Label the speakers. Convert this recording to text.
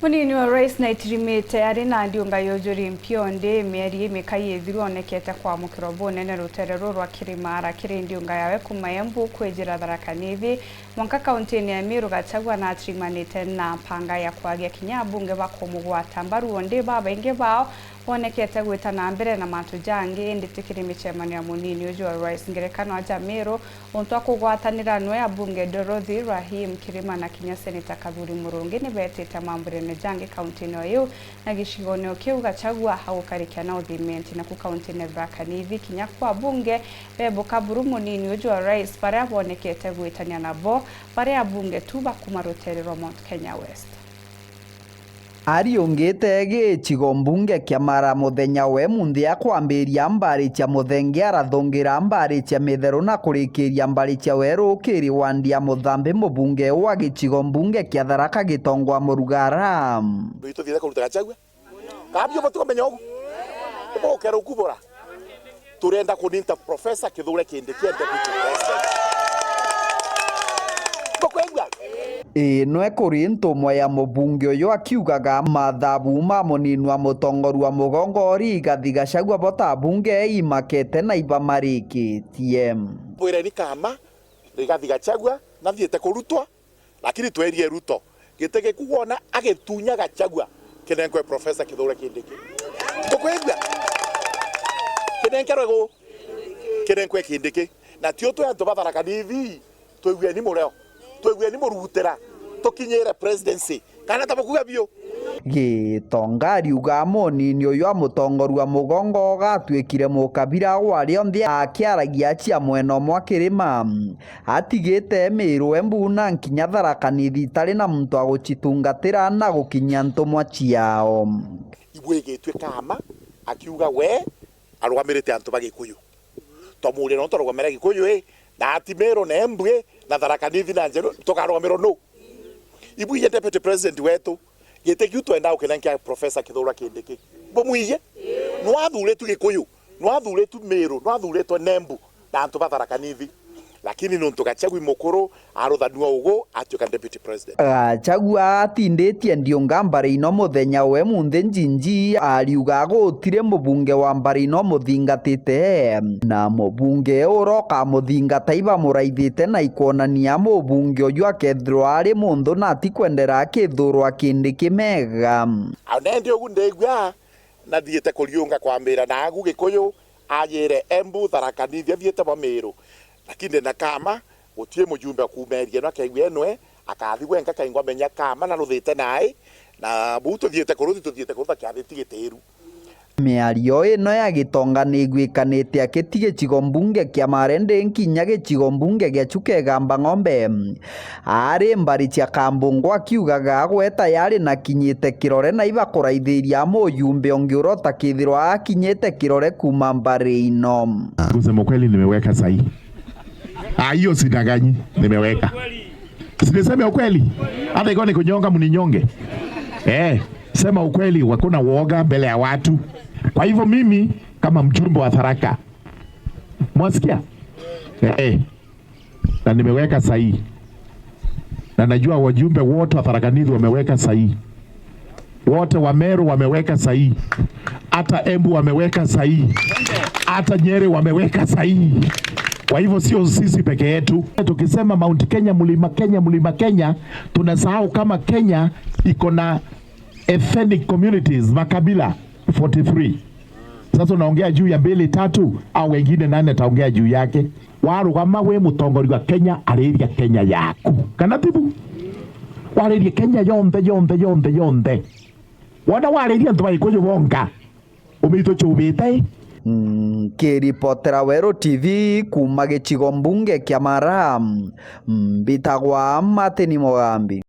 Speaker 1: Munini wa rais na itirimite ari na ndiunga yojuri mpionde meri mekai ethiru onekete kwa mukirobo nene ruterero rwa kirimara kiri ndiunga yawe kumayembu kwejira Tharaka Nithi mwanka kaunti ya Meru Gachagua na atirimanite na panga ya kwagia kinya bunge bakomugwata mbaru onde babainge bao onekete gwita na mbere na mantu jangi nditikiri michemano ya munini uju wa rais ngerekano aja Meru onto akugwatanira nwe abunge Dorothy Rahim Kirima na kinya seneta Kathuri Murungi ni betete mambure ne jangi kaunti no yu na gicigono kiu Gachagua hagukarikia na uthimenti na ku kaunti ne Tharaka Nithi kinya kwa bunge bebo kaburu munini uju wa rais pare abonekete gwitania nabo pare abunge tuba kumaroterero Mount Kenya West.
Speaker 2: Ari ongete gicigo mbunge kia mara muthenya we munthia kwambiria mbari cia muthenge arathongira mbari cia mithero na kurikiria mbari cia weru kiri wandia muthambi mubunge wa gicigo mbunge kia Tharaka Gitongwa Murugara
Speaker 3: tuthire kuruta Gachagua kabio batukamenya ugu bokero kubora turenda kuninta Professor Kithure Kindiki deputy president
Speaker 2: no ekuri ntumwa ya mubunge uyu akiugaga mathabu ma munini wa mutongoru wa mugongori Rigathi Gachagua bota bunge imakete na iba marikitie
Speaker 3: bwireni kama Rigathi Gachagua na thiete kurutwa lakini twerie Ruto gitege kuona agetunya Gachagua kinenkwe Professor Kithure Kindiki tukwegwa kinenkwe Kindiki na tio twa antu ba Tharaka Nithi twegwe ni mureo twegwe ni murutera tukinyire presidency kana tabukuga bio
Speaker 2: Gitonga riuga munini uyu amutongoru wa mugongo gatwikire mukabira wari onthi akiaragia cia mweno mwakirima atigite Meru Embu na nkinya Tharaka Nithi tari na muntu agucitungatira na gukinya ntumwa ciao
Speaker 3: ibwegitwe kama akiuga we arwamirite antu bagikuyu tomure no torwamera gikuyu na ati Meru na Embu na Tharaka Nithi na njeru tukarwamiro no ibuye deputy president wetu giteki twenda ukenankia Professor Kithure Kindiki bomuiye no athure tu gikuyu no athure tu Meru no athure tu Embu na antu ba Tharaka Nithi lakini no Gachagua mukuru aruthanua ugo atuika deputy president
Speaker 2: Gachagua atinditie ndiunga mbari ino muthenya we munthi njinji ariuga gutire mubunge wa mbari ino muthingatite na mubunge uroka muthingata iba muraithite na ikonania mubunge uyu akethirwa ari mundu na atikwendera kithurwa Kindiki mega
Speaker 3: anendi ugu ndeigua na thiete kuriunga kwambira na agu gikuyu ajire Embu Tharaka Nithi athiete ba Meru lakini na kama utie mujumbe kumeria no akaigwe enwe akathi wenga kaingwa menya kama na ruthite nai na buto thiete kuruta kiathiti gitiru
Speaker 2: miario ino ya Gitonga ni igwikanite akitige gicigo mbunge kia Marende nkinya gicigo mbunge gia Chukegamba Ng'ombe ari mbari cia Kambungo akiugaga gweta yari na kinyite kirore na iba kuraithiria muyumbe ongi urota kithirwa akinyite kirore kuma mbari ino
Speaker 4: kusema kweli nimeweka sahihi hiyo sidaganyi nimeweka siniseme ukweli hata iko ni kunyonga mninyonge sema ukweli wakuna uoga mbele ya watu kwa hivyo mimi kama mjumbe wa Tharaka mwasikia na nimeweka sahihi na najua wajumbe wote wa Tharaka Nithi wameweka sahihi wote wa Meru wameweka sahihi hata Embu wameweka sahihi hata Nyeri wameweka sahihi. Kwa hivyo sio sisi peke yetu. Tukisema Mount Kenya, mlima Kenya, tunasahau kama Kenya iko na ethnic communities, makabila 43. Sasa unaongea juu ya 2 3 au wengine 8 taongea juu yake. Waru kama we mutongori wa Kenya ariria Kenya yaku. Kana tibu? Wariria Kenya yonde. Wana wariria ntu baikuju bonga. Umito chubite.
Speaker 2: Kiripotera Weru TV kuma gicigo mbunge kia Mara mbitagwa Martin Mugambi.